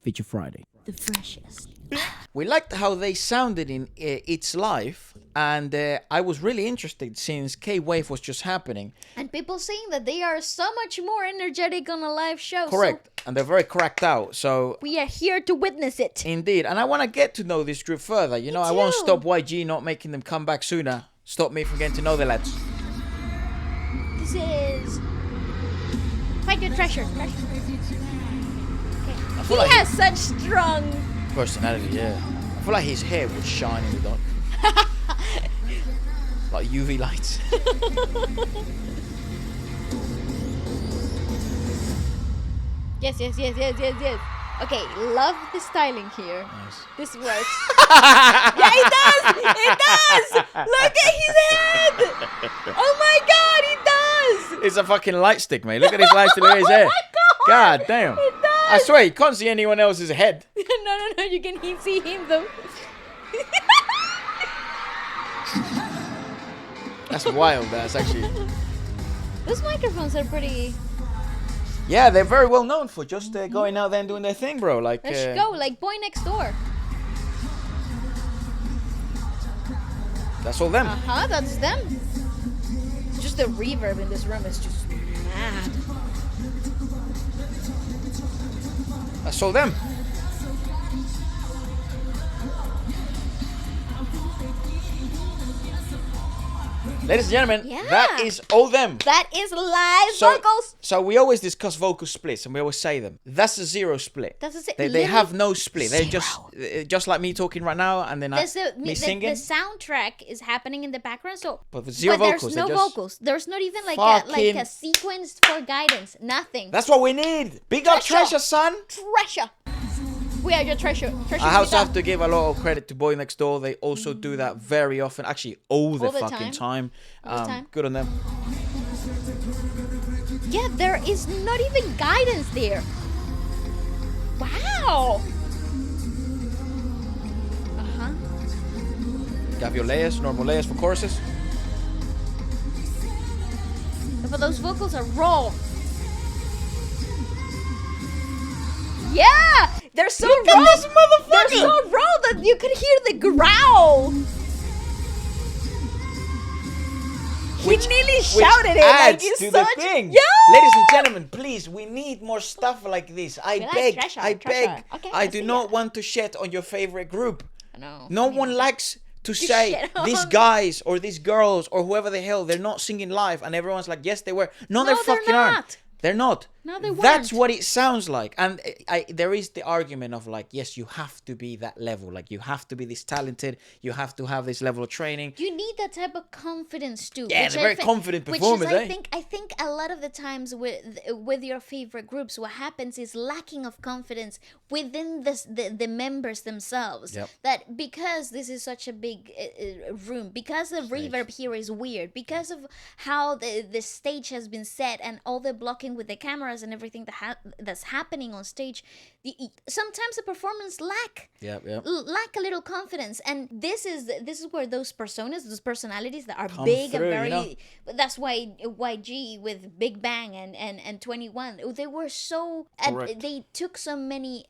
Feature Friday. The freshest. We liked how they sounded in It's Live, and I was really interested since K-Wave was just happening. And people saying that they are so much more energetic on a live show. Correct, So and they're very cracked out, so... we are here to witness it. Indeed, and I want to get to know this group further. You know, I won't stop YG not making them come back sooner. Stop me from getting to know the lads. This is... Find your treasure. Okay. He like has such strong... personality, yeah. I feel like his hair would shine in the dark. Like UV lights. Yes. Okay, love the styling here. Nice. This works. Yeah, it does! It does! Look at his head! Oh my god, it does! It's a fucking light stick, mate. Look at his light stick. Look at his hair. Oh my god! God damn. It does! I swear, you can't see anyone else's head. No, you can see him though. That's wild. That's actually... Those microphones are pretty... Yeah, they're very well known for just going out there and doing their thing, bro. Like, let's go, like Boy Next Door. That's all them. That's them. Just the reverb in this room is just mad. That's all them. Ladies and gentlemen, that is all them. That is live vocals. So we always discuss vocal splits, and we always say them. That's a zero split. They have no split. They're just like me talking right now, and then me singing. The soundtrack is happening in the background, so but with zero vocals. There's no vocals. There's not even like a sequence for guidance. Nothing. That's what we need. Big up Treasure, son. Treasure. We are your treasure. I also have to give a lot of credit to Boy Next Door. They also do that very often. Actually, all the fucking time. Good on them. Yeah, there is not even guidance there. Wow. You have your layers, normal layers for choruses. But those vocals are raw. Yeah! They're so raw. They're so raw that you could hear the growl. He nearly shouted it like it's to such... the thing. Yeah! Ladies and gentlemen, please, we need more stuff like this. I beg. Okay, I do not want to shit on your favorite group. No. No one likes to say these guys or these girls or whoever the hell, they're not singing live, and everyone's like, yes, they were. No, they fucking aren't. They're not. No, they weren't. That's what it sounds like. And there is the argument of like, yes, you have to be that level. Like, you have to be this talented. You have to have this level of training. You need that type of confidence too. Yeah, they're very confident performers, I think a lot of the times with your favorite groups, what happens is lacking of confidence within the members themselves. Yep. That because this is such a big room, because the reverb here is weird, because of how the stage has been set and all the blocking with the cameras and everything that's happening on stage, sometimes the performance lack a little confidence, and this is where those personalities that are come big through, and very, you know? That's why YG with Big Bang and 21, they were so they took so many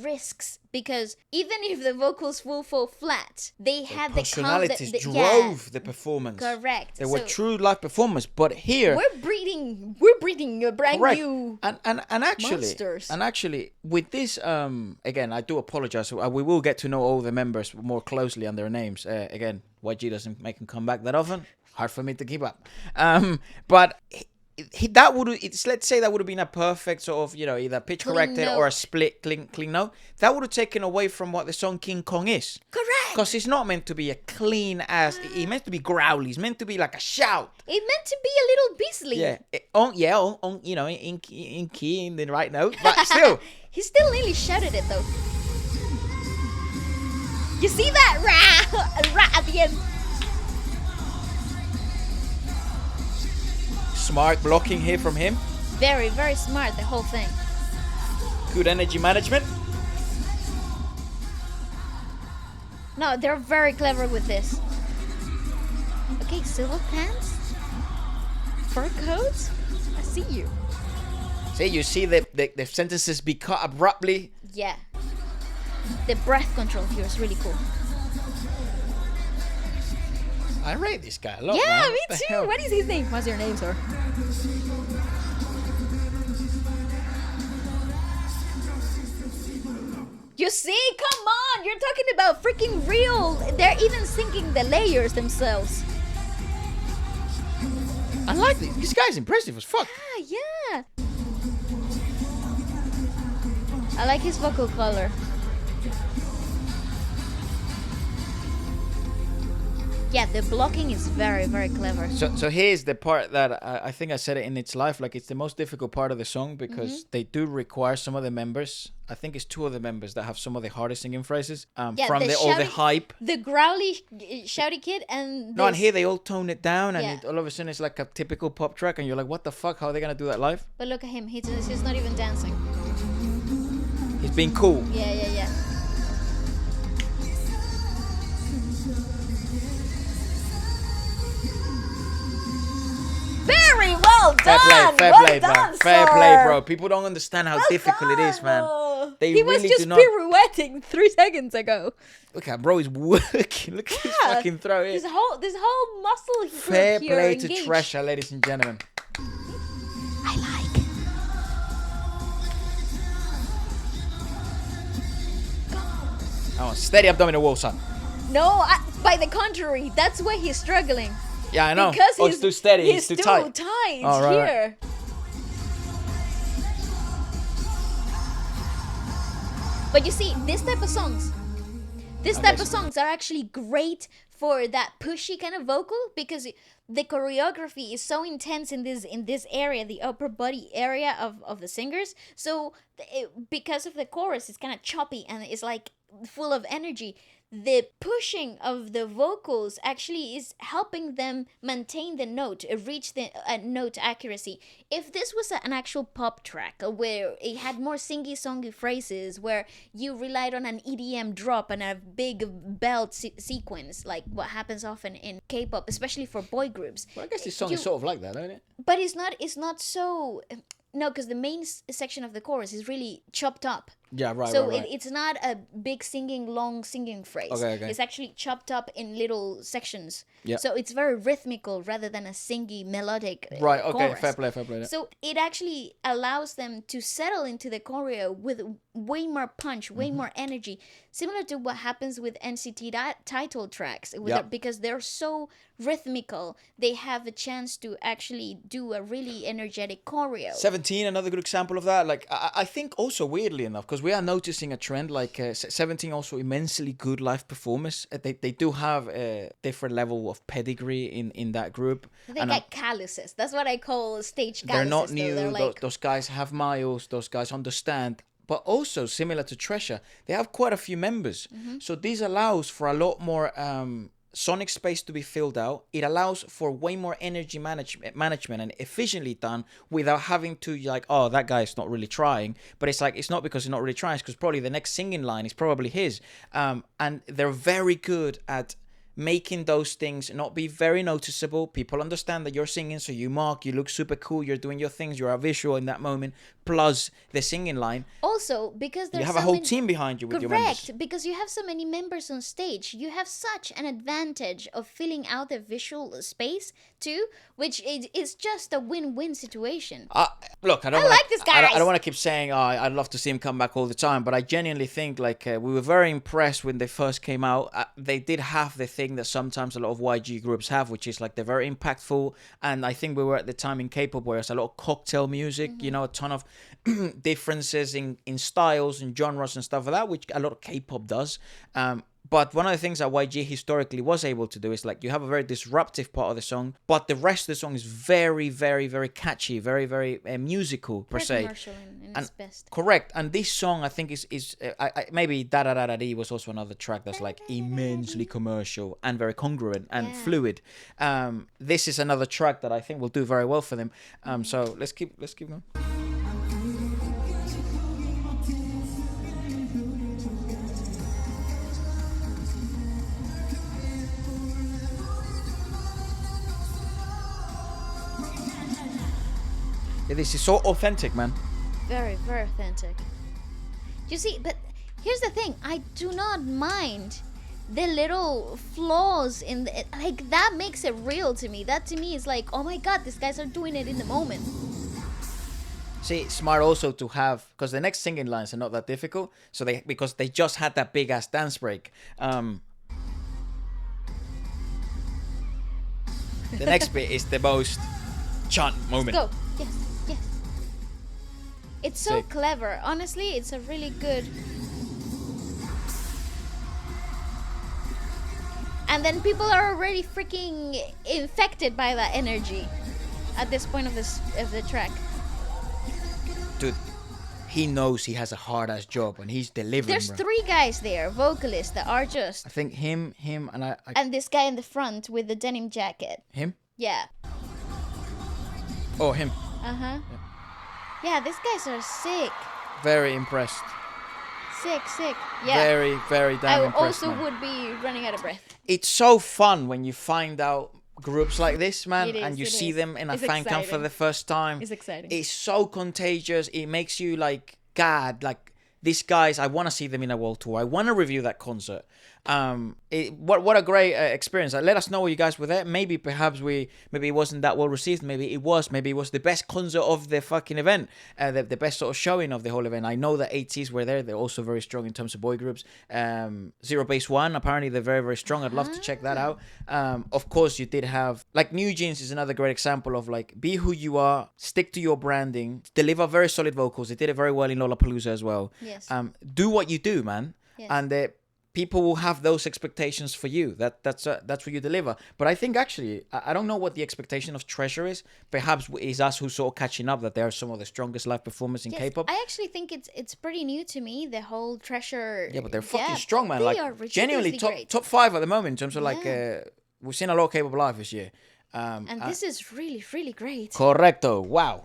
risks, because even if the vocals will fall flat, they had the personalities drove the performance. Correct. They were true live performers, but here we're breeding a brand new and actually monsters. And actually with this again, I do apologize. We will get to know all the members more closely and their names. Again, YG doesn't make them come back that often. Hard for me to keep up. But let's say that would have been a perfect sort of, you know, either pitch corrected or a split clean note. That would have taken away from what the song King Kong is. Correct. Because it's not meant to be a clean ass. It's meant to be growly. It's meant to be like a shout. It's meant to be a little beastly. Yeah. You know, in key in the right note, but still. He still nearly shouted it though. You see that rah at the end. Smart blocking here from him. Very, very smart, the whole thing. Good energy management. No, they're very clever with this. Okay, silver pants. Fur coats. I see you. See, you see the sentences be cut abruptly. Yeah. The breath control here is really cool. I rate this guy a lot. Yeah, man. me What the too. hell? What is his name? What's your name, sir? You see? Come on! You're talking about freaking real. They're even syncing the layers themselves. I like this. This guy's impressive as fuck. Ah, yeah. I like his vocal color. Yeah, the blocking is very, very clever. So here's the part that I think I said it in its life. Like, it's the most difficult part of the song because they do require some of the members. I think it's two of the members that have some of the hardest singing phrases. Yeah, From all the hype. The growly, shouty kid and No, and here they all tone it down, and Yeah. all of a sudden it's like a typical pop track, and you're like, what the fuck? How are they gonna do that live? But look at him. He's not even dancing. He's being cool. Yeah. Very well done. Fair well play, done, man. sir. Fair play, bro. People don't understand how Well difficult it is, man. done. They he was really just do not. pirouetting 3 seconds ago. Look at bro, he's working. Look at his fucking throw here. This whole muscle group Fair here play to engaged. Treasure, ladies and gentlemen. I like. Oh, steady abdominal wall, son. No, by the contrary, that's why he's struggling. Yeah, I know. Because It's too steady. He's It's too too tight. Oh, right, here. But you see, this type of songs are actually great for that pushy kind of vocal because the choreography is so intense in this area, the upper body area of the singers. So because of the chorus, it's kind of choppy and it's like full of energy. The pushing of the vocals actually is helping them maintain the note, reach the note accuracy. If this was an actual pop track where it had more singy-songy phrases, where you relied on an EDM drop and a big belt sequence, like what happens often in K-pop, especially for boy groups. Well, I guess this song is sort of like that, isn't it? But it's not so. No, because the main section of the chorus is really chopped up. Yeah, right. So right. it's not a big long singing phrase. Okay. It's actually chopped up in little sections. Yeah. So it's very rhythmical rather than a singy melodic Right, okay, chorus. fair play. So it actually allows them to settle into the choreo with way more punch, way more energy, similar to what happens with NCT title tracks. Because they're so rhythmical, they have a chance to actually do a really energetic choreo. 17, another good example of that. Like, I think also weirdly enough, because we are noticing a trend, like 17 also immensely good live performers. They do have a different level of pedigree in that group. They get calluses. That's what I call stage calluses. They're not new. They're like... Those guys have miles. Those guys understand. But also, similar to Treasure, they have quite a few members. So this allows for a lot more sonic space to be filled out. It allows for way more energy management and efficiently done without having to like, oh, that guy's not really trying. But it's like, it's not because he's not really trying, it's because probably the next singing line is probably his. And they're very good at making those things not be very noticeable. People understand that you're singing, so you look super cool, you're doing your things, you're a visual in that moment, plus the singing line. Also, because there's you have a whole team behind you with your members. Correct, because you have so many members on stage, you have such an advantage of filling out the visual space too, which is just a win-win situation. Look, I like this guy. I don't want to keep saying, oh, I'd love to see him come back all the time, but I genuinely think like we were very impressed when they first came out. They did have the thing that sometimes a lot of YG groups have, which is like they're very impactful. And I think we were at the time in K-pop where it's a lot of cocktail music, you know, a ton of differences in styles and genres and stuff like that, which a lot of K-pop does. But one of the things that YG historically was able to do is like you have a very disruptive part of the song, but the rest of the song is very, very, very catchy, very, very musical per se. Commercial in its best. Correct. And this song I think is maybe Da Da Da Da Dee was also another track that's like immensely commercial and very congruent and fluid. This is another track that I think will do very well for them. So let's keep going. This is so authentic, man. Very, very authentic. You see, but here's the thing. I do not mind the little flaws in the, like, that makes it real to me. That to me is like, oh my god, these guys are doing it in the moment. See, it's smart also to have, because the next singing lines are not that difficult. So because they just had that big ass dance break. The next bit is the most chant moment. Let's go. Yes, yes. It's so Sick. clever. Honestly, it's a really good. And then people are already freaking infected by that energy at this point of the track. Dude, he knows he has a hard ass job and he's delivering. There's bro. 3 guys there, vocalists, that are just. I think him, and I And this guy in the front with the denim jacket. him. Yeah. Oh, him. Yeah, these guys are sick. Very impressed. Sick. Yeah. Very, very damn I impressed. also man. would be running out of breath. It's so fun when you find out groups like this, man, It is, and you it see is. them in a It's fan camp for exciting. the first time. It's exciting. It's so contagious. It makes you like, God, like these guys. I want to see them in a world tour. I want to review that concert. What a great experience. Let us know what you guys were there. Maybe it wasn't that well received. Maybe it was the best concert of the fucking event. The best sort of showing of the whole event. I know that ATs were there. They're also very strong in terms of boy groups. Zero Base One, apparently they're very, very strong. I'd love to check that out. Of course, you did have like New Jeans is another great example of like, be who you are, stick to your branding, deliver very solid vocals. They did it very well in Lollapalooza as well. Yes. Do what you do, man. Yes. And people will have those expectations for you. That's what you deliver. But I think actually, I don't know what the expectation of Treasure is. Perhaps is us who's sort of catching up that they are some of the strongest live performers in Yes, K-pop. I actually think it's pretty new to me, the whole Treasure. Yeah, but they're fucking strong, man. They Like are ridiculously genuinely great. top 5 at the moment in terms of like Yeah. we've seen a lot of K-pop live this year. And this is really, really great. Correcto. Wow.